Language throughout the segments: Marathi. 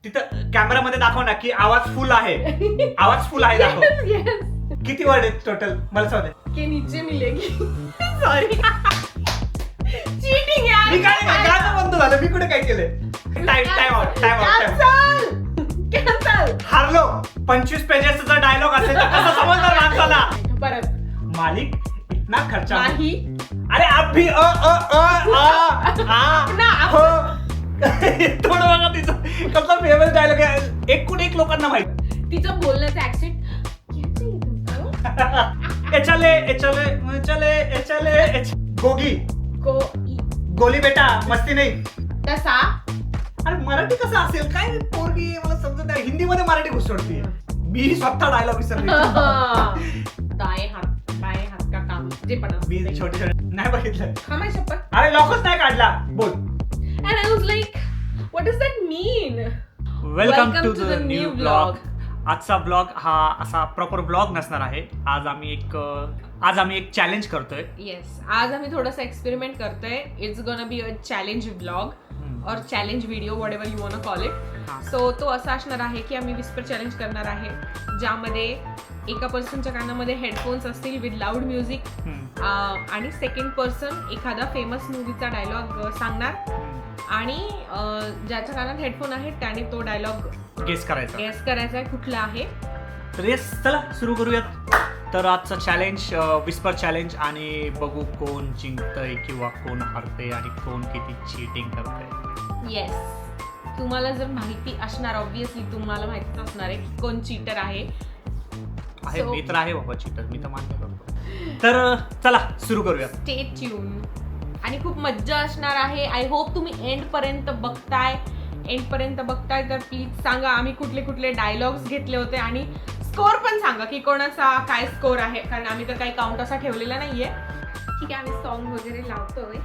तिथं कॅमेरामध्ये दाखव ना की आवाज फुल आहे. आवाज फुल आहे दाखव. yes. किती वर्ड आहेत टोटल मला सांग. के नीचे मिलेगी. सॉरी. चीटिंग यार. मी काय गाणं बंद झालं. मी कुठे काय केलंय. Time out. कॅन्सल. हारलो. 25 पेजेसचा जर डायलॉग असेल तर कसं समजणार माणसाला. परत. मालिक इतना खर्चा नाही. अरे अभी हो. थोडं बघा तिचं कसं फेमस डायलॉग आहे. एकूण एक लोकांना माहिती. तिचं बोलण्याचं ऍक्सेंट. चले गोगी गोली बेटा मस्ती नाही. तसा अरे मराठी कसं असेल काय पोरगी मला समजत नाही. हिंदीमध्ये मराठी घुसवते. मी स्वतः डायलॉग विसरले. दाएं हात का काम जे पण मी छोटे छोटे नाही बघितलं. खामाय शपथ. अरे लॉकच नाही काढला. बोल. And I was like, what does that mean? Welcome to the new blog. आजचा ब्लॉग हा असा प्रॉपर ब्लॉग नसणार आहे. आज आम्ही एक चॅलेंज करतोय. येस, आज आम्ही थोडासा एक्सपेरिमेंट करतोय. It's gonna be a challenge vlog or challenge video whatever you want call it. So तो असा असणार आहे की आम्ही विस्पर चॅलेंज करणार आहे, ज्यामध्ये एका पर्सनच्या कानामध्ये हेडफोन्स असतील विथ लाऊड म्युझिक आणि सेकंड पर्सन एखादा फेमस मूवीचा डायलॉग सांगणार आणि ज्याच्या कानात हेडफोन आहे त्याने तो डायलॉग गेस करायचा आहे कुठला आहे. तर येस चला सुरू करूयात. तर आजचा चॅलेंज विस्पर चॅलेंज आणि बघू कोण जिंकतंय किंवा कोण हरतंय आणि कोण किती चीटिंग करतंय. येस, तुम्हाला जर माहिती असणार, ऑब्विसली तुम्हाला माहितीच असणार आहे की कोण चीटर आहे. मी तर आहे बाबा चीटर, मी तर मान्य करतो. तर चला सुरू करूया. Stay tune. आणि खूप मज्जा असणार आहे. आय होप तुम्ही एंड पर्यंत बघताय तर प्लीज सांगा आम्ही कुठले कुठले डायलॉग्स घेतले होते आणि स्कोर पण सांगा की कोणाचा काय स्कोर आहे, कारण आम्ही तर काही काउंट असा ठेवलेला नाहीये. ठीक आहे, आम्ही सॉन्ग वगैरे लावतोय.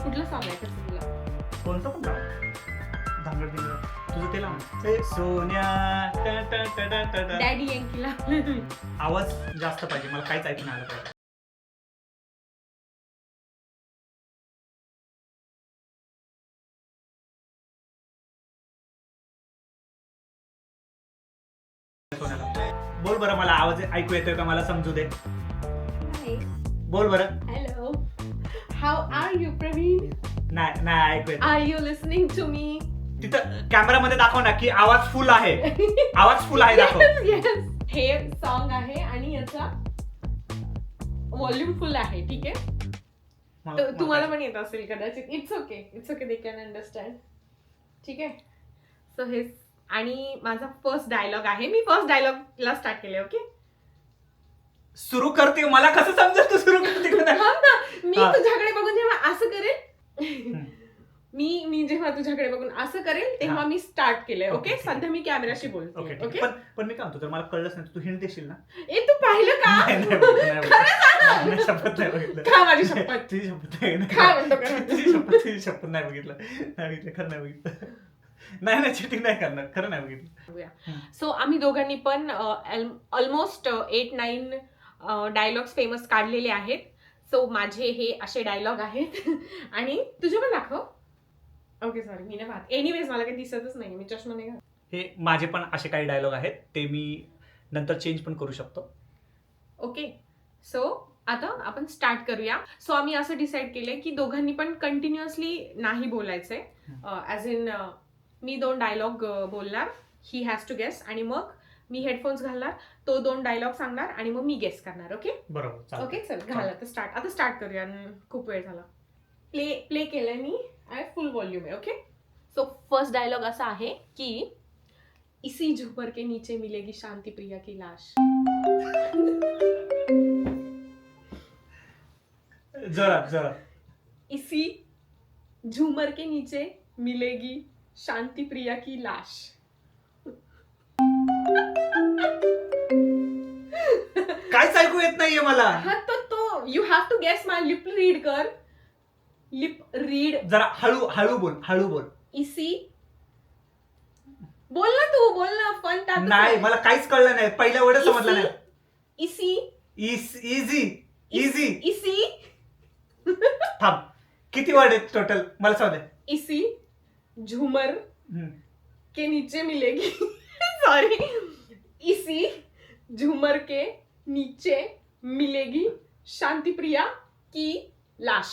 कुठलं सॉन्ग आहे कसं तुला? कोणतं पण धांगड दिलं तुझं ते लाव. सोन्या डॅडी यांकीला. आवाज जास्त पाहिजे, मला काहीच ऐकून आलं पाहिजे. बोल बरं, मला आवाज ऐकू येतोय का मला समजू दे. बोल बरं. Hello, how are you Praveen? नाही ऐकू येत. Are you listening to me? तिथं कॅमेरामध्ये दाखव ना की आवाज फुल आहे. आवाज फुल आहे दाखव. हे सॉन्ग आहे आणि याचा व्हॉल्यूम फुल आहे. ठीक आहे, तुम्हाला पण येत असेल कदाचित. It's okay they can understand. ठीक आहे, सो हे आणि माझा फर्स्ट डायलॉग आहे. मी फर्स्ट डायलॉगला स्टार्ट केले. ओके, सुरू करते. मला कसं समजेल तू सुरू करते? मी तुझ्याकडे बघून जेव्हा असं करेल, मी जेव्हा तुझ्याकडे बघून असं करेल तेव्हा मी स्टार्ट केलंय. ओके, सध्या मी कॅमेराशी बोलते. ओके, पण मी काय म्हणतो, तर मला कळलंच नाही, तू हिंट देशील ना? ए, तू पाहिलं का? शपथ नाही बघितलं. खा माझी शपथ. तुझी शपथ नाही. खा म्हणतो का? तुझी शपथ नाही बघितलं. खरं नाही बघितलं. नाही चिटिंग नाही करणार, खरं नाही बघितलं. सो आम्ही दोघांनी पण ऑलमोस्ट 8-9 डायलॉग्स फेमस काढलेले आहेत. सो माझे हे असे डायलॉग आहेत आणि तुझे पण दाखव. ओके, सॉरी मी नाही पाहत. एनिवेज मला काही दिसतच नाही, मी चष्मा नाही घालत. हे माझे पण असे काही डायलॉग आहेत, ते मी नंतर चेंज पण करू शकतो. ओके, सो आता आपण स्टार्ट करूया. सो आम्ही असं डिसाईड केलंय की दोघांनी पण कंटिन्युअसली नाही बोलायचंय. ऍज इन मी 2 डायलॉग बोलणार, ही हॅज टू गेस, आणि मग मी हेडफोन्स घालणार, तो 2 डायलॉग सांगणार आणि मग मी गेस करणार. ओके बरोबर. ओके, चल घाल आता स्टार्ट करूया. खूप वेळ झाला. प्ले केलंय मी, आहे फुल व्हॉल्यूम आहे. ओके, सो फर्स्ट डायलॉग असा आहे की इसी झूमर के नीचे मिलेगी शांति प्रिया की लाश. जरा इसी झूमर के नीचे मिलेगी शांति प्रिया की लाश. काहीच ऐकू येत नाहीये मला. हा तो you have to guess. My lip read कर. Lip read. जरा हळू बोल. इसी बोल ना, तू बोल ना. फन टाक. नाही, मला काहीच कळलं नाही. पहिल्या वर्ड समजलं नाही. इसी थांब, किती वर्ड आहेत टोटल मला सांग. इसी झूमर के नीचे मिलेगी सॉरी, इसी झूमर के नीचे मिलेगी शांति प्रिया की लाश.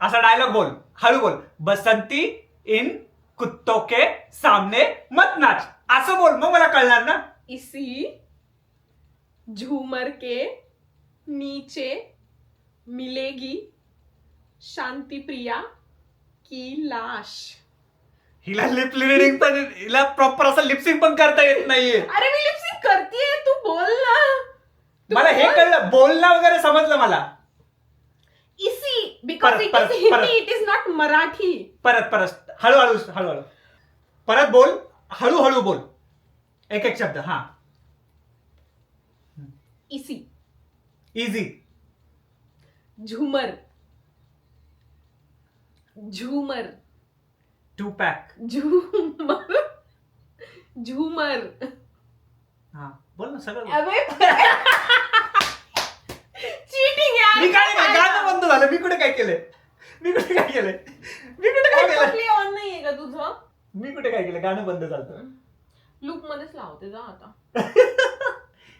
असा डायलॉग बोल, हळू बोल. बसंती इन कुत्तों के सामने मत नाच, असं बोल, मग मला कळणार ना. इसी झूमर के नीचे मिलेगी शांति प्रिया की लाश. हिला लिप रिडिंग पण, हिला प्रॉपर असं लिपसिंग पण करता येत नाहीये. अरे मी लिपसिंग करतेय, तू बोल ना. मला हे कळलं, बोलणं वगैरे समजलं मला. इसी बिकॉज परत, इट परत, इज परत. Hindi, it is not Marathi. परत हळूहळू परत बोल, हळूहळू बोल, एक एक शब्द. हा. इसी इझी. झूमर झूमर टू पॅक. झूमर झूमर. हा बोल ना सगळं बोल. अबे चीटिंग यार. मी काय नाही, गाणं बंद झालं. मी कुठे काय केलंय? मी कुठे काय केलंय? ऑन नाहीये का तुझं? मी कुठे काय केलं? गाणं बंद झालं. लूप मध्येच लावते जा आता.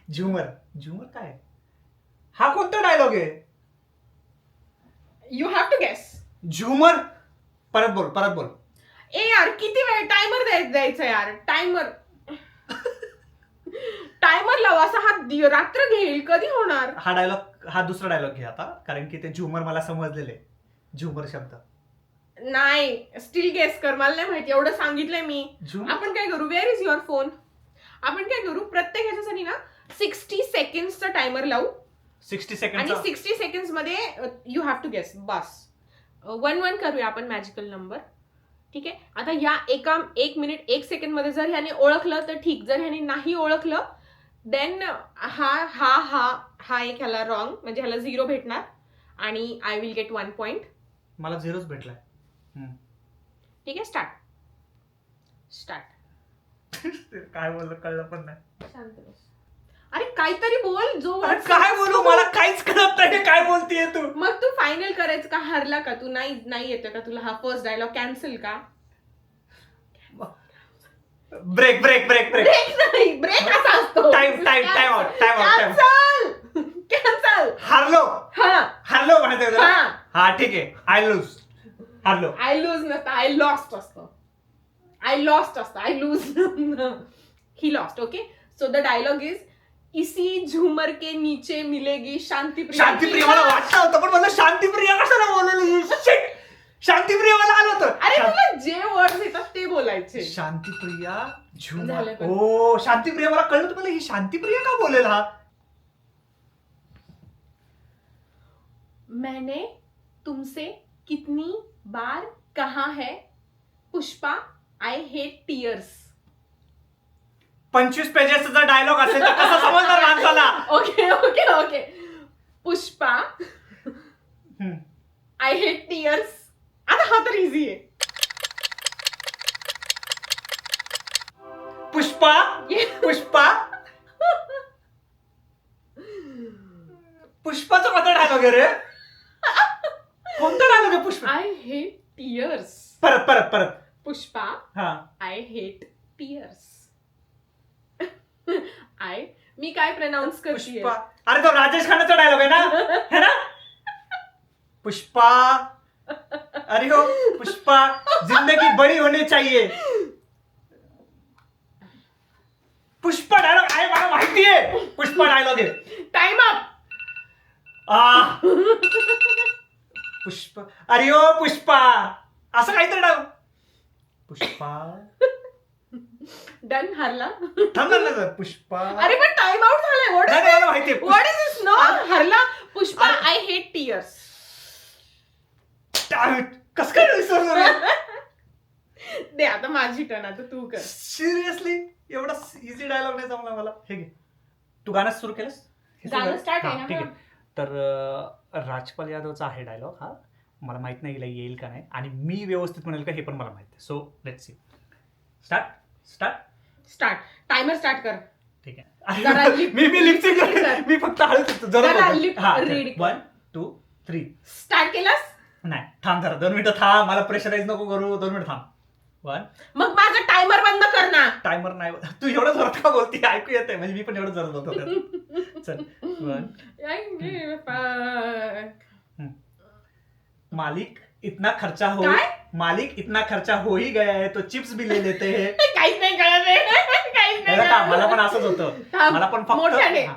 झुमर काय? हा कोणता डायलॉग आहे? You have to guess. झुमर. परत बोल. ए यार किती वेळ टायमर द्यायचा यार. टायमर लाव. असा हा रात्र घेईल, कधी होणार? हा दुसरा डायलॉग घे आता, कारण की ते झुमर मला समजलेले. झुमर शब्द नाही, स्टील गेस कर. मला नाही माहिती, एवढं सांगितलंय मी. झुमर. आपण काय करू, वेअर इज युअर फोन? आपण काय करू, प्रत्येक ह्याच्यासाठी ना 60 सेकंडचा टायमर लावू 60 आणि सेकंड. 60 सेकंड मध्ये यू हॅव टू गेस. बस 1-1 करूया आपण मॅजिकल नंबर. ठीक आहे. आता या 1 मिनिट 1 सेकंड मध्ये जर ह्याने ओळखलं तर ठीक, जर ह्याने नाही ओळखलं देन हा एक ह्याला रॉंग, म्हणजे ह्याला 0 भेटणार आणि आय विल गेट 1 पॉइंट. मला 0च भेटलाय. ठीक आहे. स्टार्ट. काय बोललं कळलं पण नाही. शांत बस. अरे काहीतरी बोल. जो अरे काय बोलू, मला काहीच कळत नाही. काय बोलतेय तू? मग तू फायनल करायचं का, हरला का तू? नाही येतं का तुला? हा फर्स्ट डायलॉग कॅन्सल का? ब्रेक. नाही, ब्रेक असा असतो. Time out. कॅन्सल. हारलो म्हणायचं. हा. हा ठीक आहे. हारलो. आय लूज नसतं, आय लॉस्ट असतं. I lose. He lost. Okay. So the dialogue is इसी झूमर के नीचे मिलेगी शांतिप्रिया. मला वाटलं होतं, पण मला शांतिप्रिया कशाला बोलवलं? शांतिप्रिया मला आलं होतं. अरे तुला जे वर्ड येतात ते बोलायचे. शांतिप्रिया झुमर. झालं पण. ओ शांतिप्रिया. मला कळलं होतं, मला ही शांतिप्रिया का बोलेल हा? मैंने तुमसे कितनी बार कहा है पुष्पा आई हेट टीयर्स. 25 पेजेसचा जर डायलॉग असेल तर कसं समजणार माणसाला? Okay. Pushpa I hate tears. आता हा तर इझी आहे. पुष्पा. पुष्पाचा कोणता डायलॉग आहे रे? कोणता डायलॉग आहे पुष्पा? I hate tears. परत. पुष्पा हा. I hate tears. मी काय प्रनाऊन्स करते? पुष्पा. अरे तो राजेश खानाचा डायलॉग आहे ना? है ना? पुष्पा. अरे हो पुष्पा, जिंदगी बड़ी होनी चाहिए. पुष्पा डायलॉग आहे, मला माहिती आहे. पुष्पा डायलॉग आहे. Time up. पुष्पा. अरे हो पुष्पा, असं काहीतरी डायलॉग. पुष्पा. डन. हरला. थांब. पुष्पा. अरे पण टाइम आउट झालाय. मला माहिती आहे. What is this? नो. हरला. Pushpa I hate tears. कस काय विसरलो? दे आता माझी टर्न. आता तू कर. सिरियसली एवढा इझी डायलॉग नाही जमला मला. हे घे, तू गाणं सुरू केलंस? गाणं स्टार्ट आहे ना. ठीक आहे. तर राजपाल यादवचा आहे डायलॉग हा. मला माहित नाही येईल का नाही, आणि मी व्यवस्थित म्हणेल का हे पण मला माहिती आहे. So let's see. Start. Timer start कर. ठीक आहे. मी लिपसिंग मी फक्त हळूच जरा. 1 2 3. स्टार्ट केलास? नाही थांब जरा 2 मिनिटं थांब. मला प्रेशराईज नको करू. 2 मिनिटं थांब. 1. मग माझा टायमर बंद कर ना. टायमर नाही, तू एवढं जोरात का बोलते, ऐकू येते म्हणजे मी पण एवढं जोरात बोलतो. चल 1. मालिक इतना खर्चा हो, काय? मालिक इतना खर्चा हो ही गया है तो चिप्स भी ले लेते हैं. काहीच नाही कळत आहे. काहीच नाही मला कळत. पण असंच होतं. थांब, मला पण फक्त मोठ्याने. हा,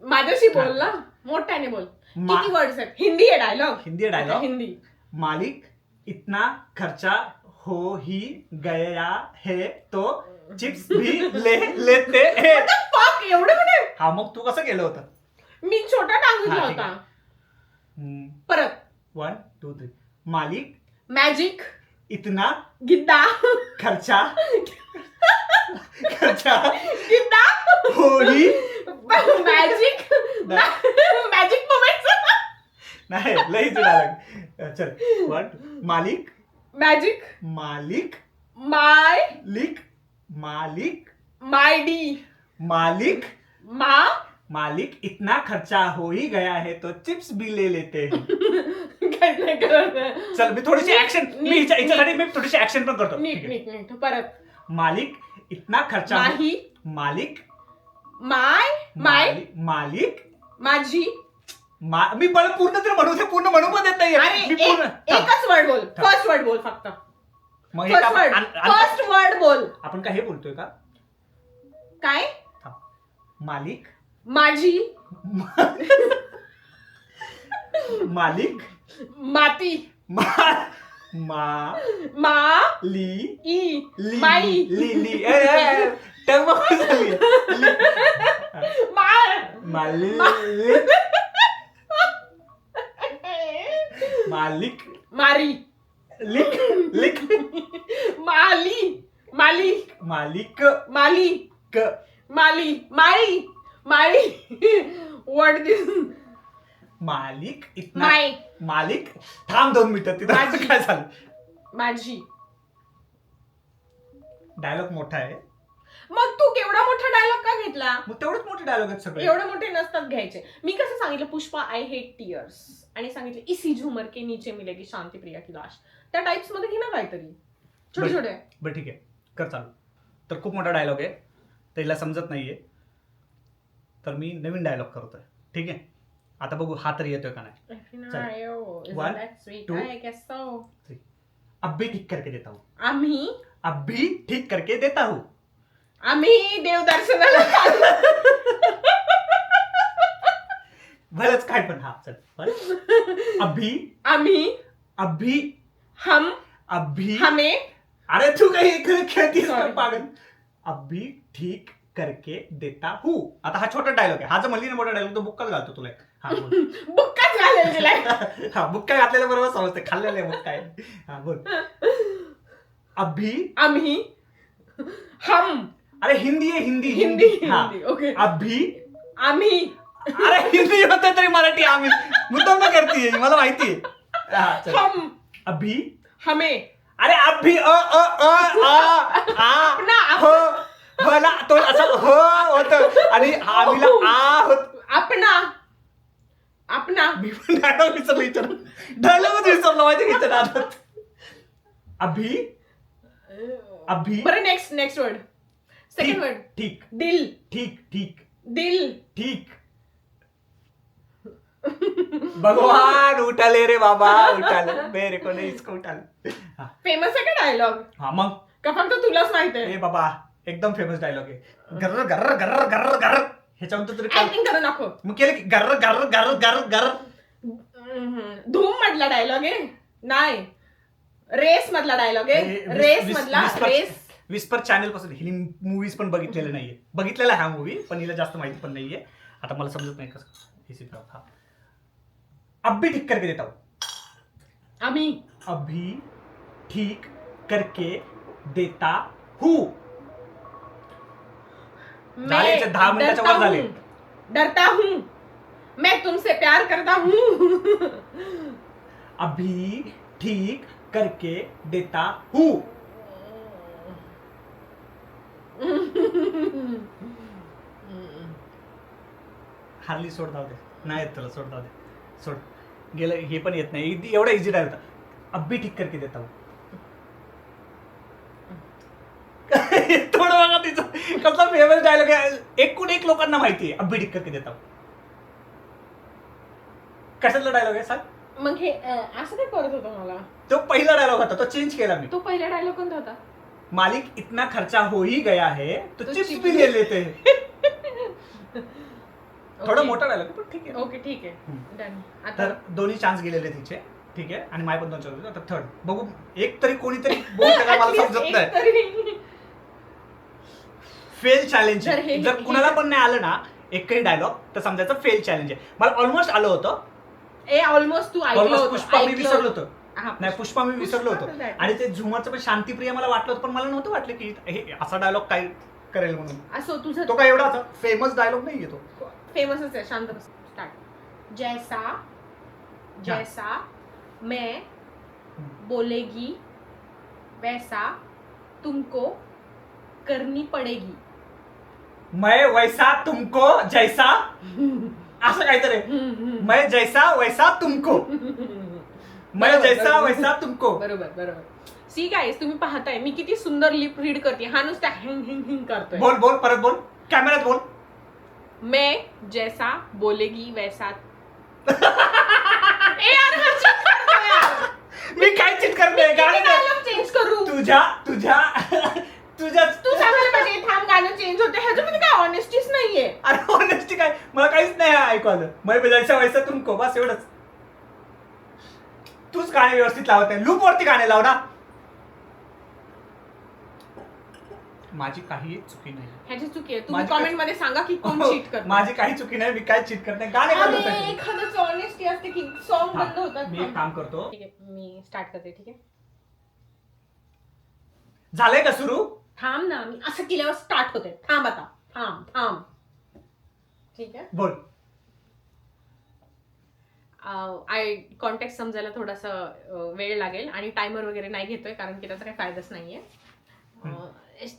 माझ्याशी बोल ना, मोठ्याने बोल. मा- किती वर्ड्स आहेत? हिंदी आहे डायलॉग. हिंदी डायलॉग. हिंदी. मालिक इतना खर्चा हो ही गया है तो चिप्स भी ले लेते हैं. फक एवढं कुठे? हा, मग तू कसं केलं होतं? मी छोटा टांगितला हा, ठीक होता. आहे. परत 1, 2, 3. मालिक मॅजिक इतना गिद्दा खर्चा खर्चा गिद्दा हो ही मॅजिक मॅजिक मोमेंट्स. नाही, लई डायलॉग. चल 1. मालिक मॅजिक मालिक माय लिक मालिक माय डी मालिक मा मालिक इतना खर्चा हो ही गया है तो चिप्स भी ले लेते हैं. काही नाही करत. चल मी थोडीशी ऍक्शन, मी हिच्यासाठी मी थोडीशी ऍक्शन पण करतो. नीट ठीक आहे. नीट नीट परत. मालिक इतना खर्चा माही मालिक माय माय मालिक माझी. मी मला पूर्ण तर म्हणू दे, पूर्ण म्हणू पण देत नाहीये. अरे मी पूर्ण एकच वर्ड बोल. फर्स्ट वर्ड बोल फक्त. मग हे फर्स्ट का- वर्ड फर्स्ट वर्ड बोल. आपण काय हे बोलतोय का? काय? मालिक माझी मालिक माती मा मा ली ई ली माई ली ली टर्म झाली. माल मालिक मारी लिक लिक माली माली मालिक माली क माली माळी माळी व्हॉट दिस मालिक इतना माय मालिक. थांब 2 मिनिटं, तिथं माझी. काय झालं? माझी. डायलॉग मोठा आहे, मग तू केवढा मोठा डायलॉग का घेतला? मग तेवढेच मोठे डायलॉग आहेत सगळे. एवढे मोठे नसतात घ्यायचे. मी कसं सांगितलं, पुष्पा आय हेट टीयर्स आणि सांगितलं इसी झुमर के नीचे मिलेगी शांती प्रिया की लाश. त्या टाइप्स मध्ये घे ना काहीतरी छोटे छोटे. बरं ठीक आहे, कर चालू. तर खूप मोठा डायलॉग आहे, तर हिला समजत नाहीये, तर मी नवीन डायलॉग करतोय. ठीक आहे, आता बघू हा तर येतोय का नाही. 1, 2, 3. अब भी ठीक करके देता हूँ. आम्ही अब भी ठीक करके देता हूँ. आम्ही देवदर्शनाला भलंच काय पण. हा चल. अभी आम्ही अभी हम अभी हमें. अरे तू काही खेळतीस का Sorry. पागल. अभी ठीक करके देता हूँ. आता हा छोटा डायलॉग आहे, हा जर म्हणली ना मोठा डायलॉग तो बुक्काच घालतो तुला. हा बोल. बुक्काच घालेल तिला. हा बुक्का घातलेल्या बरोबर समजते, खाल्लेलं आहे बुक्का आहे. हा बोल. अभी आम्ही हम. अरे हिंदी आहे, हिंदी हिंदी हा. हिंदी ओके. अभी आम्ही अरे हिंदी होते तरी मराठी आम्ही मुद्दाम ना करतीये, मला माहितीये. हा, चल. हम अभी हमें. अरे अभी अपना हो होला तो असं हो होत आणि आम्हीला आ होत. अपना अपना. मी पण डायलॉग विसरलो, डायलॉगच विसरलो माहिती घेतं दादात. अभी अभी बरं नेक्स्ट वर्ड. सेकंड ठीक वर्ड. ठीक दिल ठीक ठीक दिल. ठीक. भगवान उठाले रे बाबा, उठाले मेरे को नहीं इसको उठाले. हा फेमस आहे का डायलॉग? हा, मग का फक्त तुलाच माहित आहे? ए बाबा एकदम फेमस डायलॉग आहे. गर्र गर्र गर्र गर्र गर्र ह्याच्यानंतर तरी काय ऍक्टिंग करू नको. मग केलं की गर्र गर्र गर्र गर्र गर्र. धूम मधला डायलॉग आहे नाही, रेस मधला डायलॉग आहे. रेस मधला रेस. विस्पर चॅनल पासून हिने मूवीज पण बघितलेले नाहीये. बघितलेला हा मूवी पण हिला जास्त माहिती पण नाहीये. आता मला समजत नाही कसं. हा अब भी ठीक करके देता हूँ. आम्ही अभी ठीक करके देता हूँ. झाले, मैं 10 मिनिटाच्या वर झाले. डरता हूँ मैं तुमसे प्यार करता हूँ. अभी ठीक करके देता हूँ. हार्ली सोड जाऊ दे, नाही येत तुला, सोड जाऊ दे, सोड. गेलं हे पण येत नाही, एवढा इझी डायलॉग होता. अभी ठीक करके देता हूँ. थोडं बघा तिचं कसला फेवरेट डायलॉग आहे. एकूण एक लोकांना माहिती आहे. अब्बी डिक्कर के देता हूं. कशातला डायलॉग आहे सांग. मग हे असं काय करत होतं मला. तो पहिला डायलॉग होता, तो चेंज केला मी. तो पहिला डायलॉग कोणता होता. मालिक इतना खर्चा हो ही गया है तो चिप्स भी ले लेते हैं. थोडा मोठा डायलॉग पण ठीक आहे. ओके ठीक आहे डन. तर दोन्ही चान्स गेलेले तिचे. ठीक आहे. आणि माय पण 2 चान्स. आता थर्ड बघू, एक तरी कोणीतरी बोलतं का मला समजत नाही. Fail challenge. जर कुणाला पण नाही आलं ना एकही डायलॉग तर समजायचं फेल चॅलेंज आहे. मला ऑलमोस्ट आलं होतं. ऑलमोस्ट तू ऐकलं पुष्पा मी विसरलो होतं. हा, नाही पुष्पा मी विसरलो होतो. आणि ते झुमरचं पण शांतीप्रिया मला वाटलं होतं, पण मला नव्हतं वाटलं की हे असा डायलॉग काय करेल म्हणून. असो तुझं तो काय एवढा फेमस डायलॉग नाही येतो. फेमसच आहे. शांत बस. स्टार्ट. जैसा मैं बोलेगी वैसा तुमको करनी पडेगी. मैं वैसा तुमको जैसा असं काहीतरी. मैं जैसा वैसा तुमको. मैं जैसा वैसा तुमको. बरोबर बरोबर. सी गाईस तुम्ही पाहताय मी किती सुंदर लिप रीड करते. हा नुसता हिंग हिंग हिंग करतोय. बोल बोल परत बोल कॅमेऱ्यात बोल. मैं जैसा बोलेगी वैसा. ए यार हर्षद करतोय यार. मी काय चिट करते गाणं डायलॉग चेंज करू. तुझ्या तुझ्या तुझ्या तू सांगायला पाहिजे थांब गाणं चेंज होते. ह्याच्यामध्ये काय ऑनेस्टीच नाहीये. अरे ऑनेस्टी काय मला काहीच नाही ऐकू आलं. मैं जैसा वैसा तुमको बस एवढंच. तूच गाणे व्यवस्थित लावत आहे. लूप वरती गाणे लाव ना. माझी काही चुकी नाही. ह्याची चुकी आहे. तुम्ही कमेंट मध्ये सांगा की कोण चीट करतं. माझी काही चुकी नाही. मी काय चीट करत नाही. गाणे बंद अरे होतात. एखादंच ऑनेस्टी असते की सॉन्ग बंद होतात. मी एक काम करतो. ठीक आहे मी स्टार्ट करते. ठीक आहे झालंय का सुरू. थांब ना. मी असं केल्यावर स्टार्ट होते. थांब आता. थांब थांब. ठीक आहे. बोल. कॉन्टेक्स्ट समजायला थोडासा वेळ लागेल आणि टायमर वगैरे नाही घेतोय कारण की त्याचा काही फायदाच नाहीये.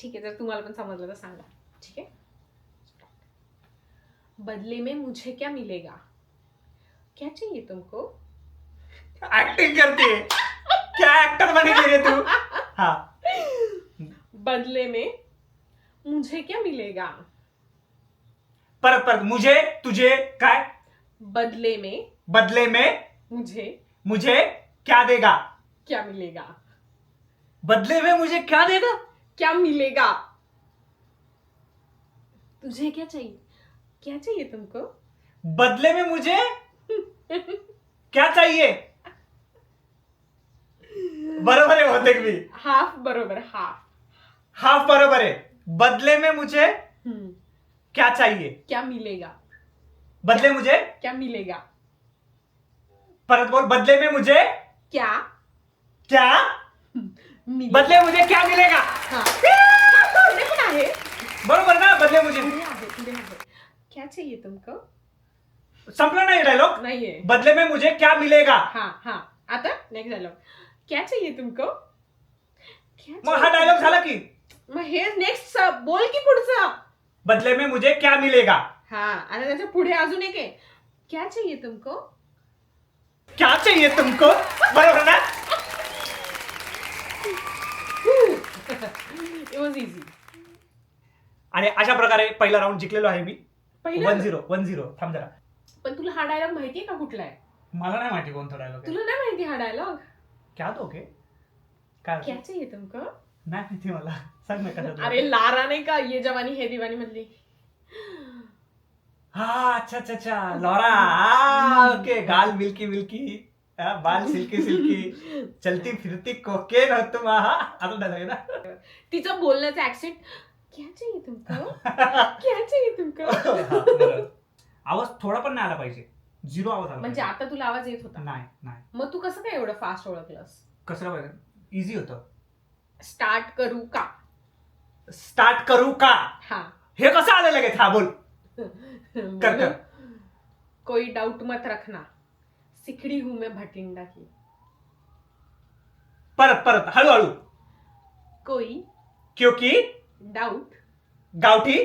ठीक आहे जर तुम्हाला पण समजलं तर सांगा. ठीक है. बदले में मुझे क्या मिलेगा. क्या चाहिए तुमको. एक्टिंग करते क्या एक्टर बनेगी रे तू. हाँ. बदले में मुझे क्या मिलेगा. परत परत. मुझे तुझे काय. बदले में मुझे क्या देगा. क्या मिलेगा. बदले में मुझे क्या देगा. क्या मिलेगा. तुझे क्या चाहिए तुमको. बदले में मुझे क्या चाहिए. बरोबर आहे होते मी. हाफ बरोबर. हाफ बरोबर आहे. बदले में मुझे क्या चाहिए. क्या मिलेगा. बदले मुझे क्या मिलेगा. परत बोल. बदले में मुझे क्या मिलेगा. बदले मुझे क्या मिलेगा. हाँ. पुढे पण आहे. बरोबर ना. बदले मुझे पुढे आहे. क्या चाहिए तुमको. संपला नाही डायलॉग. नाहीये. बदले में मुझे क्या मिलेगा. हाँ आता नेक्स्ट डायलॉग. क्या चाहिए तुमको. मग हा डायलॉग झाला की. मग हे नेक्स्ट बोल की पुढचं. बदले में मुझे क्या मिलेगा. हा आता त्याच्या पुढे अजून एक आहे. क्या चाहिए तुमको. क्या चाहिए तुमको. बरोबर ना. It was easy. आणि अशा प्रकारे पहिला राऊंड जिंकलेलो आहे मी. पहिला 1-0. थांब जरा. पण तुला हा डायलॉग माहितीये का कुठला आहे. मला नाही माहिती कोणता डायलॉग आहे. तुला नाही माहिती हा डायलॉग. क्या दोगे. काय क्या चाहिए तुमको. नाही माहिती मला. सांग ना कशा. अरे लारा नाही का ये जवानी है दीवानी मधली. हा अच्छा लॉरा. ओके. गाल मिल्की बाल सिल्की चलती फिरती कोकेन हो तुम. आता डायलॉग आहे ना. तिचं बोलण्याचं ऍक्सेंट. क्या चाहिए तुमको. आवाज थोडा पण नाही आला पाहिजे. 0 आवाज आला म्हणजे पाहिजे. आता तुला आवाज येत होता. नाही मग तू कसं काय एवढं फास्ट ओळखलंस. कसं पाहिजे. इझी होतं. स्टार्ट करू का. स्टार्ट करू का. हा हे कसं आलं लगेच. हा बोल. कर. कोई डाउट मत रखना सिखड़ी हूं मैं भटिंडा की. परत हळूहळू. कोई क्योंकि डाउट गावठी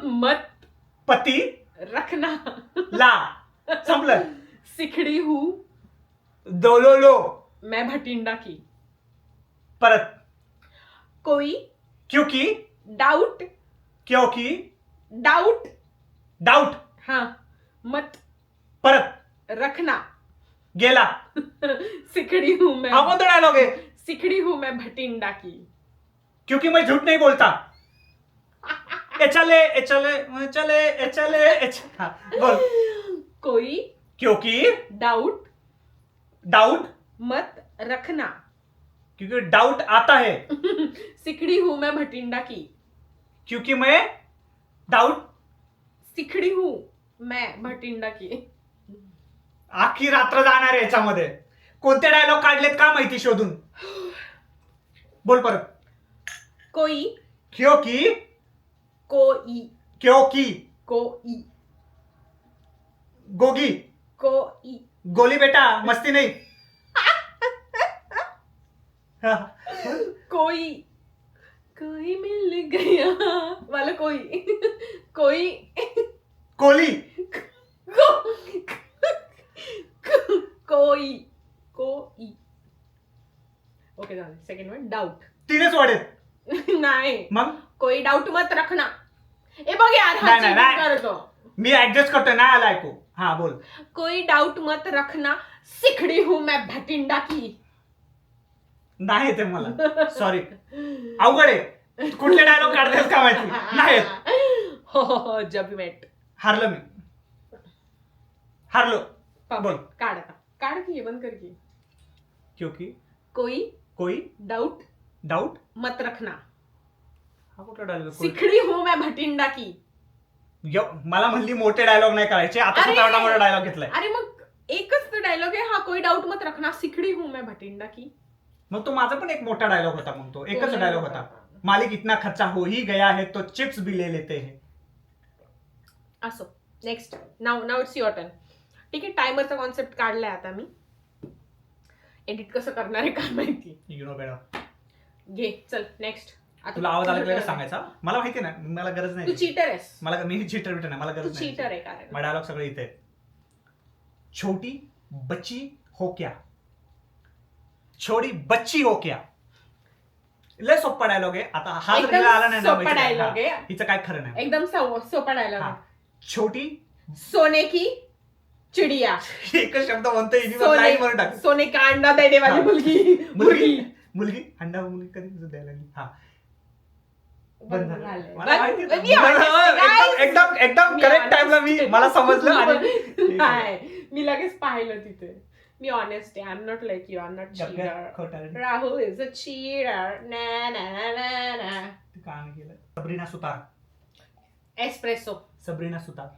मत पती रखना ला. संपलं. सिखड़ी हूं दोलो लो. मैं भटिंडा की. परत. कोई क्योंकि डाउट क्योंकि डाउट डाऊट हाँ मत परत रखना गेला. सिकड़ी हूं मैं हा कोणता डायलॉग आहे? सिकड़ी हूं मैं भटिंडा की. क्योंकि मैं झूठ नहीं बोलता. ए चले ए चले ए चले ए चले ए चले. हा, बोल. कोई क्योंकि डाउट डाउट मत रखना क्योंकि डाउट आता है. सिकड़ी हूं मैं भटिंडा की. क्योंकि मैं डाउट सिकड़ी हूं मैं भटिंडा की. आखी रात्र जाणार आहे याच्यामध्ये. कोणते डायलॉग काढलेत का माहिती शोधून. बोल परत. कोई क्योंकि कोई क्योंकि कोई गोगी कोई गोली बेटा मस्ती नहीं. हा. कोई कोई मिल गया वाला कोई कोई कोली कोई कोई ओके झालं. Second one doubt. तीनच वाढेत नाही मग. कोई डाउट मत रखना. ए बघ यार हा नाही, नाही, cheating नाही. करतो. मी ऍडजस्ट करतोय नाही आला ऐकू. हा बोल. कोई डाउट मत रखना सिकड़ी हूं मैं भटिंडा की. नाही येते मला सॉरी. अवघड आहे. कुठले डायलॉग काढतेस का माहिती नाही येत. हो जब मेट हारलो मी. हारलो. बोल. काढ आता काढ की बंद कर की. क्योंकि कोई कोई डाउट डाउट मत रखना हा कुठला डायलॉग. सिकड़ी हूं मैं भटिंडा की. मला म्हणली मोठे डायलॉग नाही करायचे आता अरे! स्वतः मोठा डायलॉग घेतलाय. अरे मग एकच तो डायलॉग आहे हा. कोई डाउट मत रखना सिकड़ी हूं मैं भटिंडा की. मग तो माझा पण एक मोठा डायलॉग होता. मग तो एकच नाही डायलॉग मोठा. होता. मालिक इतना खर्चा हो ही गया है तो चिप्स भी ले लेते हैं. असो next now it's your turn. ठीक आहे टायमरचा कॉन्सेप्ट काढलाय आता मी. एडिट कसं करणार आहे काय माहिती. यु नो बेटा. घे चल नेक्स्ट. तुला आवाज आला की सांगायचा. मला माहिती ना मला गरज तू नाही. चीटर आहेस. मला मी चीटर बिटर नाही मला तू गरज नाही. चीटर आहे कारण माझा डायलॉग सगळे इथे. छोटी बच्ची हो क्या. छोटी बच्ची हो क्या. लय सोप्पा डायलॉग आहे. आता हा जर एकदम हिला आला नाही ना सोपा माहिती नाही. dialogue आहे. हा, हिचं काय खरं नाही. एकदम सोपा डायलॉग हा. आहे. छोटी सोने की चिडिया. एकच शब्द म्हणतो हिने मला लाईन वर टाक. सोने का अंडा देने वाली हा. मुलगी मुलगी मुलगी अंडा मुलगी कधी तुझं द्यायला लागली. हा बंद झालं. मला माहिती आहे. मी honest, guys. एकदम एकदम मी करेक्ट honest. टाइमला मला समजलं आणि नाही मी लगेच पाहिलं तिथे. मी ऑनेस्ट आहे. I am not like you. I am not cheater. खोटं राहुल इज अ चीटर. ना ना ना ना. काम केलं. सबरीना सुतार. एस्प्रेसो. सबरीना सुतार.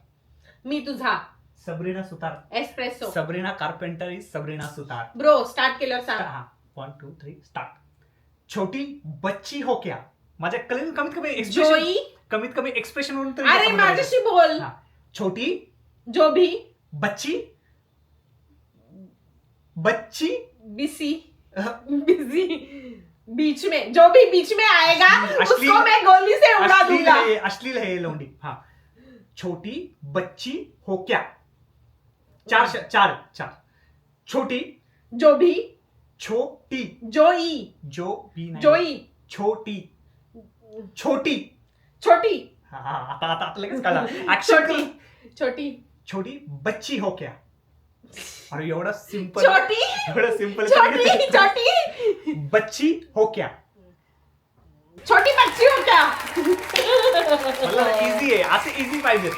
मी तुझा Sabrina Sutar. Espresso. Sabrina carpenter is Sabrina Sutar. Bro start केल्यावर सांग. हा 1 2 3 स्टार्ट. छोटी बच्ची हो क्या. माझ्या कमीत कमी एक्सप्रेशन जोई. कमीत कमी एक्सप्रेशन वरून तरी अरे समजलं माझ्याशी बोल. हा. छोटी जो भी बच्ची बच्ची बिसी बिजी बीच में जो भी बीच में आएगा अश्लील- उसको मैं गोली से उड़ा अश्लील दूंगा. है अश्लील है ये लोंडी. हा. छोटी बच्ची हो क्या. चार छोटी जो भी छोटी जोई जो भी नाही. जोई छोटी छोटी. छोटी हा आता लगेच कळला. ऍक्शन छोटी छोटी छोटी बच्ची हो क्या. अरे एवढा सिंपल छोटी एवढा सिंपल छोटी छोटी बच्ची हो क्या. छोटी बच्ची हो क्या. मला इझी आहे असं इझी पाहिजे.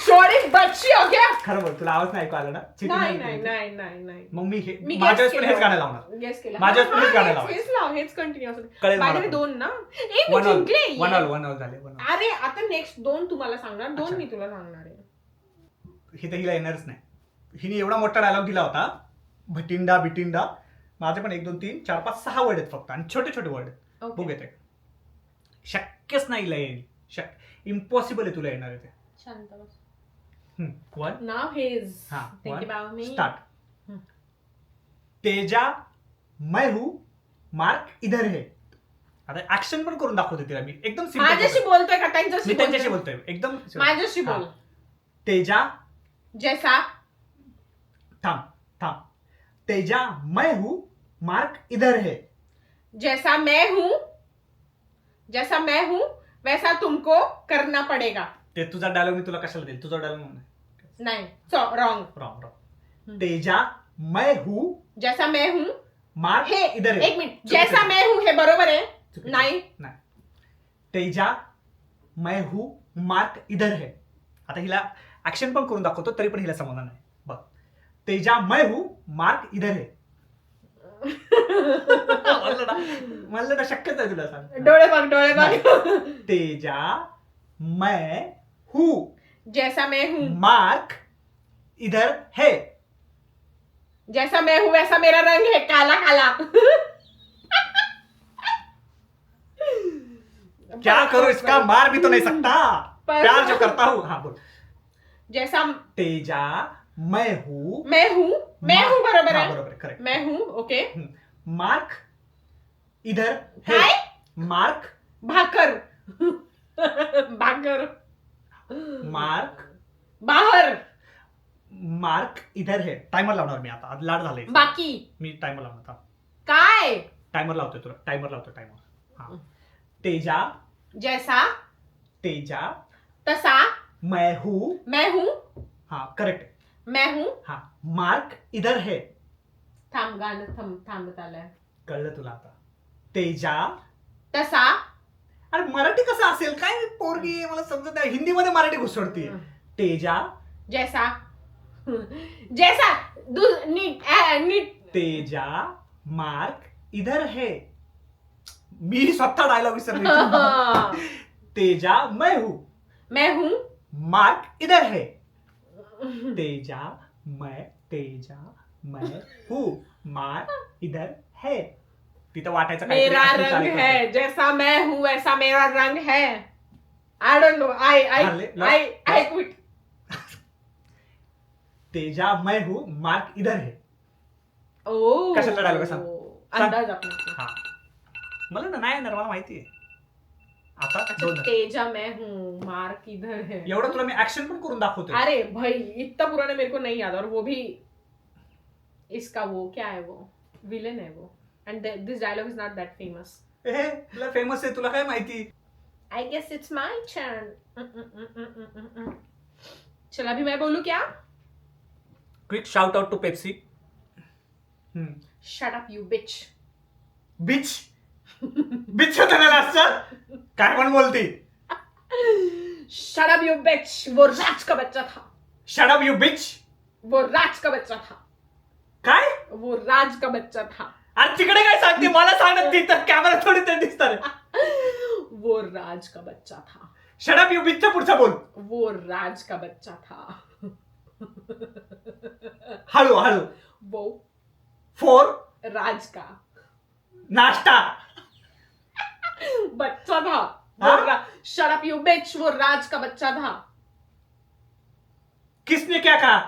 छोटी बच्ची हो क्या. खरं बोल तुला आवाज नाही ऐकू आला ना. cheating नाही नाही नाही केली. नाही नाही मग मी मी माझ्या guess वेळेस पण केलं. हेच गाणं लावणार. गेस केलं. माझ्या वेळेस पण हेच गाणं हा, लावायचं. हेच लाव हेच कंटिन्यू असू दे. कळेल मला माझ्याकडे पण. 2 ना. ए मी वन ऑल जिंकले. वन ऑल झाले 1 all. अरे आता नेक्स्ट 2 तुम्हाला सांगणार 2 अच्छा. मी तुला सांगणार आहे. ही तर हिला येणारच नाही. हिने एवढा मोठा डायलॉग दिला होता. भटिंडा बिटिंडा. माझे पण 1 2 3 4 5 6 वर्ड आहेत फक्त आणि छोटे छोटे वर्ड आहेत. Okay. बघ येते. शक्यच नाही हिला येईल. इम्पॉसिबल आहे तुला येणार आहे ते. शांत बस. 1 नाव हेज हा थिंक अबाउट मी. स्टार्ट. हम्म. तेजा मैं हूं मार्क इधर है. आता ऍक्शन पण करून दाखवते तिला मी एकदम माझ्याशी सिंपल. बोलतोय का त्यांच्याशी मी त्यांच्याशी बोलतोय एकदम. माझ्याशी हा. बोल. तेजा जैसा थांब. तेजा मैं हूं मार्क इधर है. जैसा मैं हूं जैसा मैं हूं वैसा तुमको करना पड़ेगा. ते तुझा डायलॉग मी तुला कशाला देईल? तुझा डायलॉग नाही रॉंग. रॉंग. तेजा मैं हूँ जैसा मैं हूं मार्क हे इधर है. एक मिनिट. जैसा मैं हूं हे बरोबर आहे. चुकीचं. नाही. तेजा मैं हूँ मार्क इधर है. आता हिला ऍक्शन पण करून दाखवतो तरी पण हिला समाधान नाही. बघ, तेजा मैं हूँ मार्क इधर है. म्हणलं ना शक्यच आहे तुला सांग. डोळे बघ. तेजा मैं हूँ जैसा मैं हूं मार्क इधर है. जैसा मैं हूं वैसा मेरा रंग है काला काला. क्या करूं इसका? मार भी तो नहीं सकता. प्यार जो करता हूँ. हाँ बोल. जैसा तेजा मैं हूँ बरोबर आहे. बरोबर करेक्ट. मैं हूं ओके. मार्क इधर है. काय? मार्क भाकर. मार्क बाहर. मार्क इधर है. टायमर लावणार मी आता. लाड झालंय. बाकी मी टायमर लावणार आता. काय? टायमर लावतोय तुला. टायमर. हा. तेजा जैसा तेजा तसा मैं हूँ. हाँ करेक्ट. मैं हूं. हाँ मार्क इधर है. थांब गाणं थांबत आलंय. कळलं तुला आता. तेजा. तसा अरे मराठी कसं असेल काय पोरगी आहे, मला समजत नाही. हिंदीमध्ये मराठी घुसडतीये. तेजा जैसा नीट. तेजा मार्क इधर है. मी स्वतः डायलॉग विसरले. तेजा मैं हूँ मार्क इधर है. तेजा मैं हूँ मार्क इधर है. तिथं वाटायचं काहीतरी मेरा असेल रंग चालेल है. करते. जैसा मैं हूं वैसा मेरा रंग है. I don't know. I quit. Teja मैं हूँ मार्क इधर है. ओ कशाला डायलॉग सांग. अंदाज आपला. हा मला ना नाही येणार, मला माहिती आहे. आता दोन. तेजा मैं हूं मार्क इधर है. एवढं तुला मी ऍक्शन पण करून दाखवतोय. अरे भाई इतना पुराना मेरे को नहीं याद. और वो भी इसका वो क्या है वो विलन है वो. And this dialogue is not that famous. हे तुला फेमस आहे, तुला काय माहिती. I guess it's my turn. चल अभी मैं बोलूं क्या? Quick shout out to Pepsi. Shut up you bitch. Bitch होतं ना लास्ट. काय पण बोलती. Shut up you bitch. वो राज का बच्चा था. Shut up you bitch. वो राज का बच्चा था. काय? वो राज का बच्चा था. अरे तिकडे काय सांगते मला सांगत तिथं कॅमेरा थोडी ते दिसतात. वो राज का बच्चा था. शट अप यू बिचचा पुढचा बोल. वो राज का बच्चा था. हळू. वो फोर राज का नाश्ता बच्चा था. Shut up you bitch. वो राज का बच्चा था. किसने क्या कहा?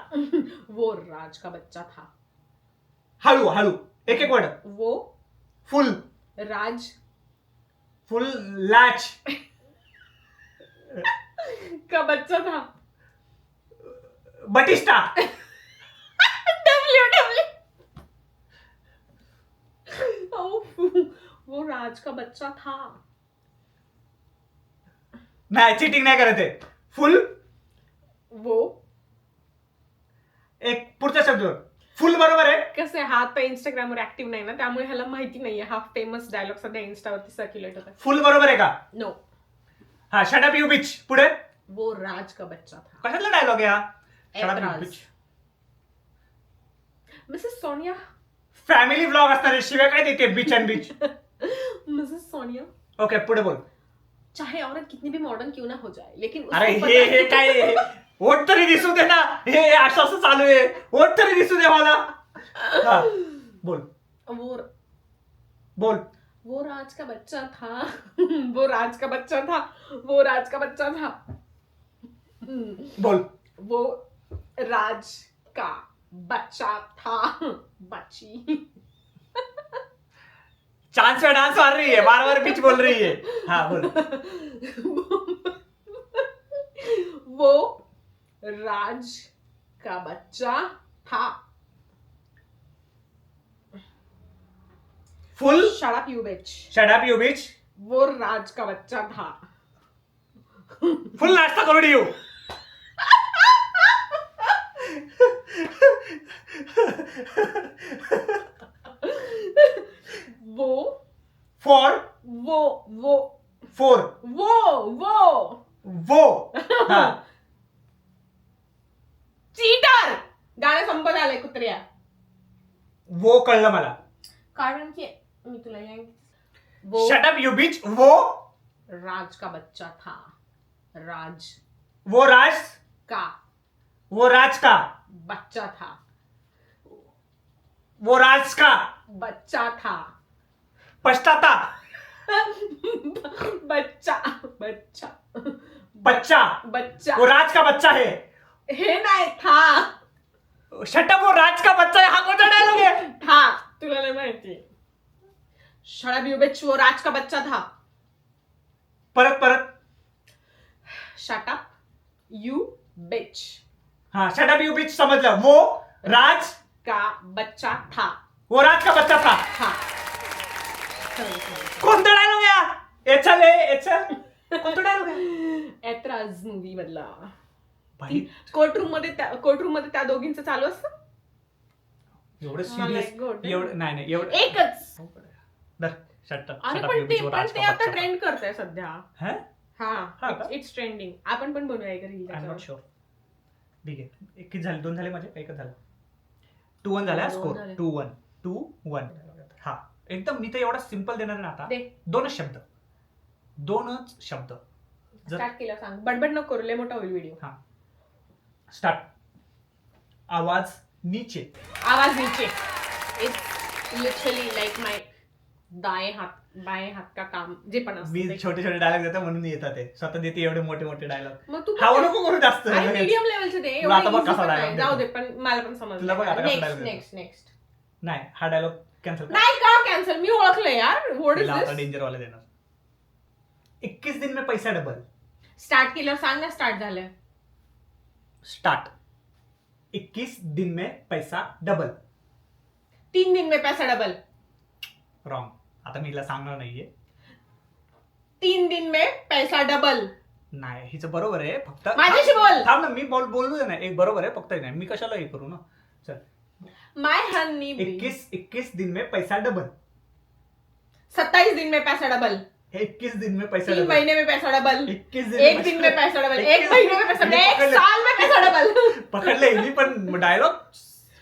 वो राज का बच्चा था. हळू एक वर्ड. वो फुल राज फुल लॅच का बच्चा था. बटिस्टा. वो राज का बच्चा था. नाही चिटिंग नाही करत आहे. फुल वो एक पुढचा शब्द फुल बरोबर आहे. कसं हा आता इंस्टाग्रामवर ऍक्टिव्ह नाही ना, त्यामुळे ह्याला माहिती नाहीये. हा फेमस डायलॉग सध्या इन्स्टावरती सर्क्युलेट होता. फुल बरोबर आहे का? नो. हा शट अप यू बिच. पुढे वो राज का बच्चा था. कशातला डायलॉग आहे हा? शट अप यू ऐतराज. बिच. मिसेस सोनिया. फॅमिली व्लॉग असणार आहे. शिवाय काय देते beach and beach. Mrs Sonia. Okay पुढे बोल. चाहे औरत कितनी भी मॉडर्न क्यों ना हो जाए लेकिन उसको अरे पता हे काय ओट तरी दिसू दे ना. हे असं चालू आहे. ओट तरी दिसू दे मला. हा बोल. वो राज का बच्चा था. वो राज का बच्चा था. वो राज का बच्चा था. बोल. वो राज का बच्चा था. बच्ची. चांस पे डांस मार रही है, बार बार बीच बोल रही है. हाँ बोल. वो राज का बच्चा था. फुल shut up you beach. Shut up you bitch. वो राज का बच्चा था. फुल नाश्ता करून येऊ. वो फॉर वो वो फोर वो वो हा. चीटर. गाणं संपत आलंय कुत्र्या. वो कळलं मला. कारण की मी तुला वो शट अप यू बीच. वो राज का बच्चा था. राज वो राज का वो राज का बच्चा था. वो राज का बच्चा था. पछताता बच्चा बच्चा बच्चा. बच्चा वो राज का बच्चा है. हे नाही था. शट अप वो राज का बच्चा है. हा कोणता डायलॉग आहे. था. तुला नाही माहिती. Shut up, you bitch. वो राज का बच्चा था. परत Shut up, you bitch. हा. शट अप यू बीच समजलं. वो राज का बच्चा था. वो राज का बच्चा था. हा. कोणता डायलॉग आहे. एचल कोणता डायलॉग आहे. ऐतराज मूवी मधला. भाई कोर्टरूम मध्ये त्या दोघींचं चालू असतं. एवढं मला सिरियस एक गोड. एवढं नाही एवढं एकच. Shut up. अरे पण ते आता ट्रेंड करतंय सध्या. हा हा का? It's trending. आपण पण बनवूया एक reel. I am not sure. ठीक आहे. एक झाले 2 झाले माझे. एकच झालं. 2-1 झाला दोन स्कोर. झाले. 2-1 हा. एकदम मी तर एवढा सिंपल देणार आहे ना आता. दे. दोनच शब्द. स्टार्ट केलं सांग. बडबड नको करू. लय मोठा होईल व्हिडिओ. हा. स्टार्ट. आवाज नीचे. आवाज नीचे. इट्स लिटरली लाईक माय बाएं हात का काम जे पण मी असतं ते. छोटे डायलॉग देतो म्हणून येतात ते. स्वतः देते एवढे मोठे डायलॉग. मग तू हा नको करू जास्त. मीडियम लेवलचे ते. तुला आता बघ एवढे कसा easy पण dialogue नाही. जाऊ दे पण मला पण तुला बघ आता समजलं. कसा dialogue नेक्स्ट देतो. नेक्स्ट नाही हा डायलॉग कॅन्सल. नाही का कॅन्सल. मी ओळखलं यार. व्हॉट इज आता दिस. डेंजर वाला देणार. 21 दिन में पैसा डबल. स्टार्ट केल्यावर सांग ना स्टार्ट झालं. स्टार्ट. 21 दिन में पैसा डबल. 3 दिन में पैसा डबल. रॉंग. आता मी हिला सांगणार नाहीये. 3 दिन में पैसा डबल. नाही हिचं बरोबर आहे. फक्त माझ्याशी बोल. थांब ना मी बोलू दे ना. एक बरोबर आहे फक्त नाही मी कशाला हे करू ना. चल. माय हनी 21 दिन में पैसा डबल. 27 दिन में पैसा डबल. 21 दिन में पैसा 3 डबल. महीने में पैसा डबल. 21 एक दिन में पैसा डबल. 1 महीने में पैसा डबल. 1 साल में पैसा डबल. पकडले हिने पण डायलॉग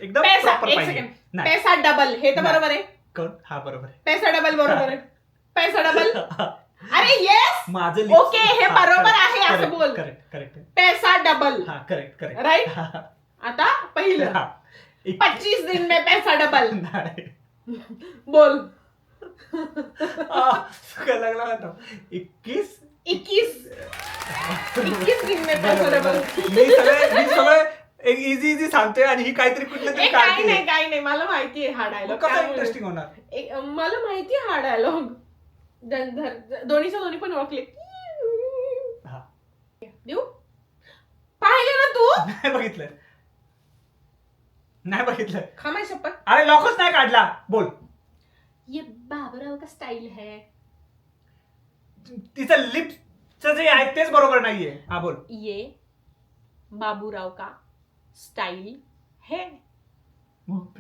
एकदम पैसा प्रॉपर एक पाहिजे. सेकंड. नाही पैसा डबल हे तर नाही. बरोबर आहे. कोण हा बरोबर आहे. पैसा डबल बरोबर आहे. पैसा डबल. अरे येस. माझं ओके, हे बरोबर आहे असं बोल. करेक्ट. पैसा डबल. हा करेक्ट राईट. आता पहिलं 25 दिन में पैसा डबल. नाही बोल. सुका लागला होता. 21 दिन में पैसा डबल. मी सगळं एक इझी सांगतोय आणि ही काहीतरी कुठलं तरी काही नाही मला माहितीये हा डायलॉग. कसं इंटरेस्टिंग होणार. मला माहितीये हा डायलॉग. दोन्हीच्या दोन्ही पण ओळखले. हा. देऊ पाहिलं ना तू. नाही बघितलं. खामाय शपथ. अरे लॉकच नाही काढला. बोल. ये बाबूराव का स्टाईल है. तिचं लिप्सचं जे आहे तेच बरोबर नाहीये. हा बोल. ये बाबूराव का स्टाईल है.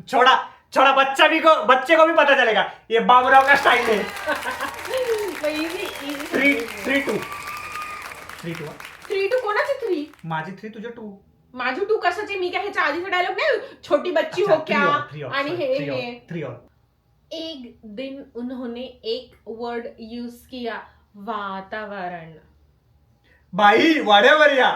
छोड़ा बच्चे को भी पता चलेगा ये बाबूराव का स्टाइल है. 3-2 3-2 कोणाची 3. माझी 3 तुझे 2. माझी 2 कशाची. मी काय ह्याच्या आधीचा डायलॉग नाही. छोटी बच्ची हो क्या आणि हे 3 एक दिन उन्होंने एक वर्ड यूज किया. वातावरण. बाई वाड्यावर या.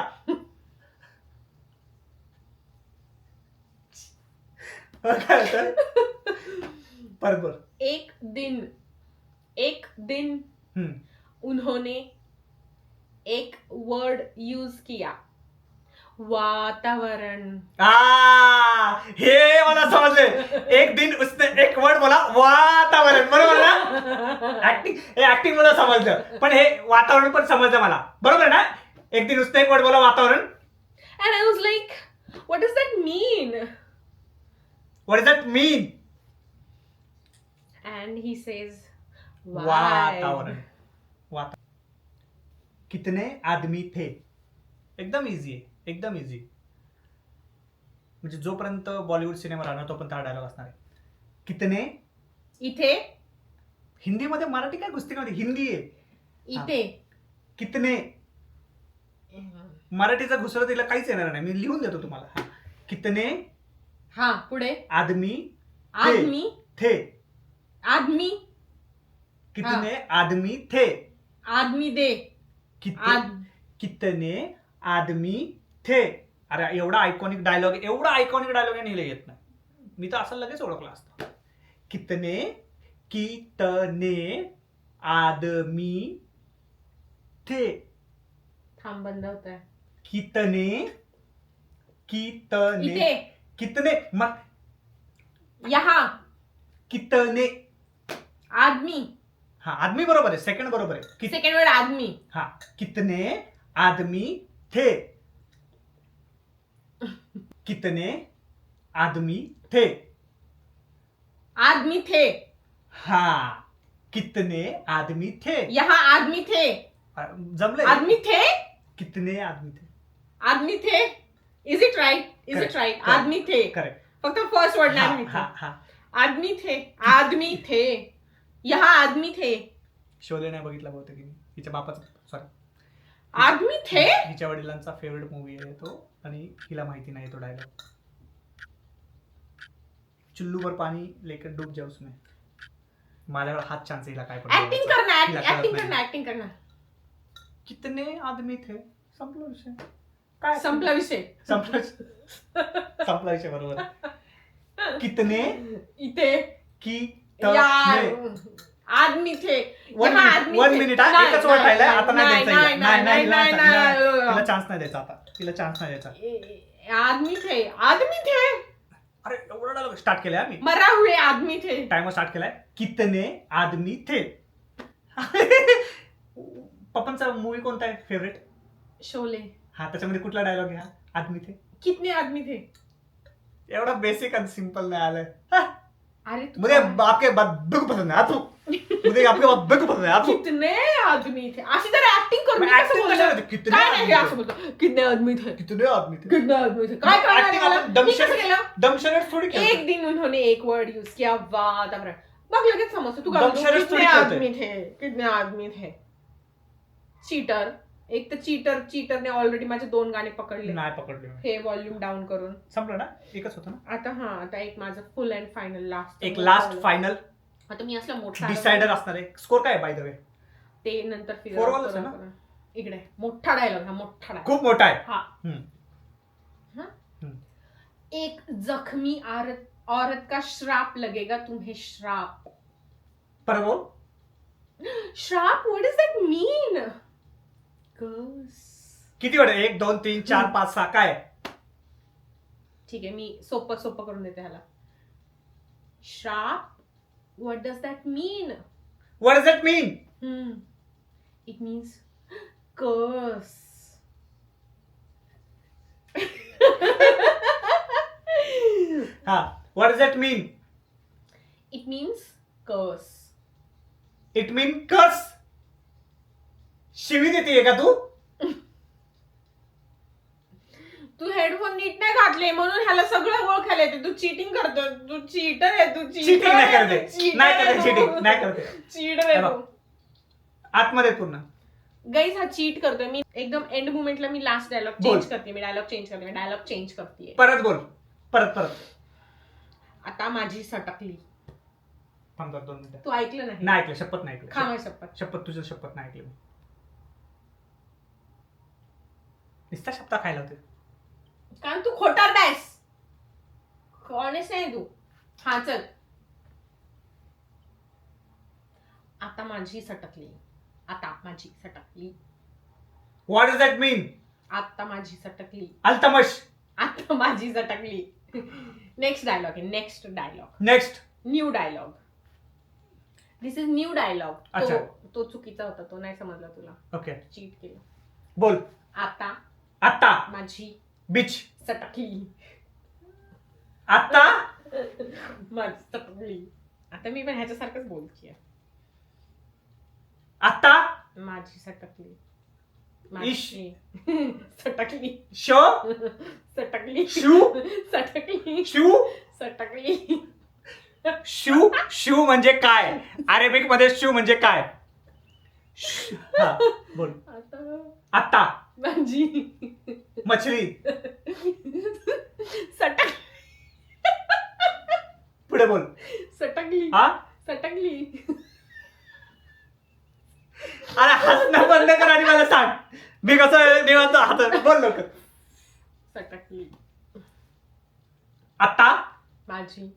बरोबर. एक दिन उन्होंने एक वर्ड यूज किया. वातावरण. हे मला समजले. एक दिन उसने एक वर्ड बोला वातावरण. बरोबर ना. ऍक्टिंग मला समजलं पण हे वातावरण पण समजलं मला. बरोबर ना. एक दिन उसने एक वर्ड बोला वातावरण. And I was like, what does that mean? What does that mean? And he says, वातावरण. कितने आदमी थे. एकदम इझी आहे, एकदम इझी. म्हणजे जोपर्यंत बॉलिवूड सिनेमा राहणार तोपर्यंत हा डायलॉग असणार आहे. कितने. इथे. हिंदीमध्ये मराठी काय गुस्तीमध्ये हिंदी आहे. इथे. कितने. मराठीचा घुसरा तिला काहीच येणार नाही, मी लिहून देतो तुम्हाला. हा. कितने. हा पुढे. आदमी. आदमी थे. आदमी. कितने आदमी थे. आदमी दे. कितने आदमी थे. अरे एवढा आयकॉनिक डायलॉग आहे लिहिलं येत नाही. मी तर असं लगेच ओळखला असतो. कितने आदमी थे. थांब बंद होत आहे. कितने इथे. कितने यहाँ. कितने. आदमी. हा आदमी बरोबर आहे, सेकंड बरोबर आहे. सेकंड वर्ड आदमी. हा. कितने आदमी थे. कितने आदमी थे. आदमी थे. हा. कितने आदमी थे. यहाँ आदमी थे. जमले. आदमी थे. कितने आदमी थे. आदमी थे. Is it right. आदमी थे. करेक्ट. फक्त फर्स्ट वर्ड नाही. आदमी थे. यहाँ आदमी थे. शोले नाही बघितला बहुतेक हिच्या बापाचा, सॉरी, आदमी थे. हिच्या वडिलांचा फेवरेट मूवी आहे तो, आणि हिला माहिती नाही तो डायलॉग. चुल्लू पर पाणी लेकर डूब जा उसमें. माझ्याकडे हाच चान्स हिला काय ऍक्टिंग करना. कितने आदमी थे. संपला विषय. संपला विषय. संपला विषय बरोबर. कितने. इथे. आदमी थे. One minute. एकच वर्ड राहिलाय आता. नाही तिला चान्स नाही द्यायचा. आदमी थे. अरे एवढा डायलॉग स्टार्ट केलाय आम्ही. मरा हुए आदमी थे. टाइमर स्टार्ट केलाय. कितने आदमी थे. पप्पांचा मूवी कोणता आहे फेवरेट. शोले. हा त्याच्यामध्ये कुठला डायलॉग घ्या. आदमी थे. कितने आदमी थे. एवढा बेसिक आणि सिंपल नाही आलंय. अरे मुझे आपके बद्दू को पसंद है आप. मुझे आपके बद्दू को पसंद है आप. कितने आदमी थे. अशी जर ऍक्टिंग करून कितने आदमी थे. काय करणार. दमशरट थोडी एक दिन उन्होंने एक वर्ड यूज किया, वाह मग लगेच समजतो तू. कितने आदमी थे. चीटर. एक तर चीटरने ऑलरेडी माझे 2 गाणे पकडले. नाही पकडले. हे व्हॉल्यूम डाऊन करून संपलं ना. एकच होतं ना आता एक माझं फुल अँड फायनल लास्ट फायनल. आता मी असला मोठा डिसाइडर असणार आहे. स्कोर काय बाय द वे. ते नंतर इकडे मोठा डायलॉग. खूप मोठा आहे. हा. एक जख्मी औरत का श्राप लगेगा तुम्हें. श्राप. पर बोल. श्राप. व्हाट डज दैट मीन. किती वेळ. 1 2 3 4 5 6 काय. ठीक आहे मी सोपं करून देते ह्याला. श्राप. What does that mean. It means कर्स. हा. What does that mean. It means कर्स. इट मीन कर्स. शिवी देते का तू. तू हेडफोन नीट नाही घातले म्हणून ह्याला सगळं ओळखायला येते. तू चीटिंग करतो. तू चीटर आहे. चीटिंग नाही करते. चीटिंग नाही करते. चीटर आहे तू. आतमध्ये पूर्ण गाईज हा चीट करतोय. मी एकदम एंड मोमेंटला मी लास्ट डायलॉग चेंज करते. परत बोल. परत. आता माझी सटकली. 2 मिनिटं. तू ऐकलं नाही. नाही ऐकलं. शपथ नाही ऐकलं. खा माझी शपथ. तुझं शपथ नाही ऐकलं. नुसता शब्द खायला होते. कारण तू खोटार आहेस. ऑनेस्ट नाही तू. हा चल. आता माझी सटकली. What does that mean. आता माझी सटकली. अल्तमश. आता माझी सटकली. Next dialogue. Next new dialogue. This is new dialogue. तो चुकीचा होता. तो नाही समजला तुला. ओके. चीट केलं. बोल. आता माझी बिच सटकली. आता माझी सटकली. आता मी पण ह्याच्यासारखंच बोलतीये. आता माझी सटकली. इश सटकली श सटकली शू सटकली शू सटकली शू शू म्हणजे काय? अरेबिक मध्ये शू म्हणजे काय? हा बोल. आता भाजी मछली सटक पुढे बोल. सटकली हा सटकली. अरे हसणं बंद कर आणि मला सांग मी कसं निवांत हात बोल लवकर. सटकली आता भाजी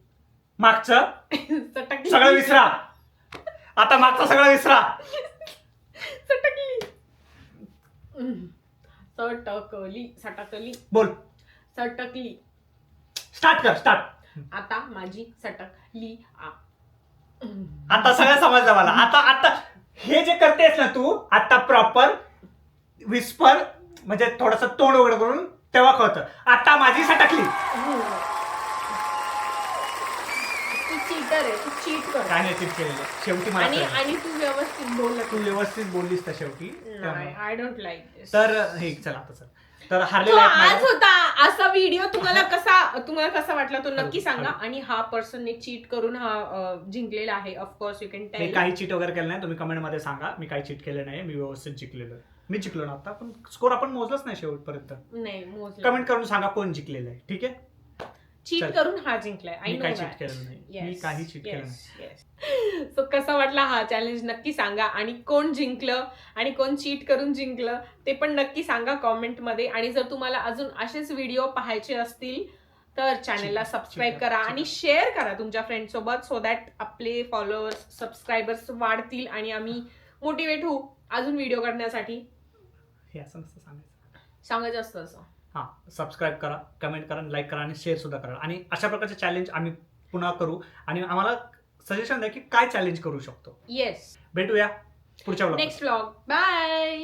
मागचं सटकली सगळं विसरा. आता मागचं सगळं विसरा. सटकली सटकली सटकली बोल. सटकली. स्टार्ट कर स्टार्ट. आता माझी सटकली आता सगळं समजलं मला. आता आता हे जे करतेस ना तू आता प्रॉपर विस्पर म्हणजे थोडस तोंड उघड करून तेव्हा कळतं. आता माझी सटकली. तू चीटर आहे, तू चीट कर. काय नाही चीट केलेलं शेवटी मला आणि कळलं. आणि तू व्यवस्थित बोल. तू व्यवस्थित बोललीस त्या शेवटी नाही, आय डोंट लाईक दिस. तर हे चला आता चल. तर तो हारलेला आज आहे होता असा व्हिडिओ. तुम्हाला कसा वाटला तो नक्की सांगा. आणि हा पर्सनने चीट करून हा जिंकलेला आहे. Of course you can me tell. काही चीट वगैरे केलं नाही. तुम्ही कमेंट मध्ये सांगा. मी काही चीट केलं नाही. मी व्यवस्थित जिंकलेलो आहे. मी जिंकलो ना आता पण स्कोर आपण मोजलाच नाही शेवटपर्यंत. नाही मोजलं. कमेंट करून सांगा कोण जिंकलेलं आहे. ठीक आहे. चीट चल. करून हा जिंकलाय. आय मी नो काही चीट केलं नाही. मी काही चीट केलं नाही. सो कसा वाटला हा चॅलेंज नक्की सांगा. आणि कोण जिंकलं आणि कोण चीट करून जिंकलं ते पण नक्की सांगा कॉमेंट मध्ये. आणि जर तुम्हाला अजून असेच व्हिडिओ पाहायचे असतील तर चॅनलला सबस्क्राईब करा आणि शेअर करा तुमच्या फ्रेंड सोबत. सो दॅट आपले फॉलोअर्स सबस्क्रायबर्स वाढतील आणि आम्ही मोटिवेट होऊ अजून व्हिडिओ करण्यासाठी. हे असं नसतं सांगायचं. सांगायचं असतं असं. हा सबस्क्राईब करा, कमेंट करा, लाईक करा आणि शेअर सुद्धा करा. आणि अशा प्रकारचे चॅलेंज आम्ही पुन्हा करू आणि आम्हाला सजेशन द्या की काय चॅलेंज करू शकतो. येस. भेटूया पुढच्या व्लॉग. Next vlog. बाय.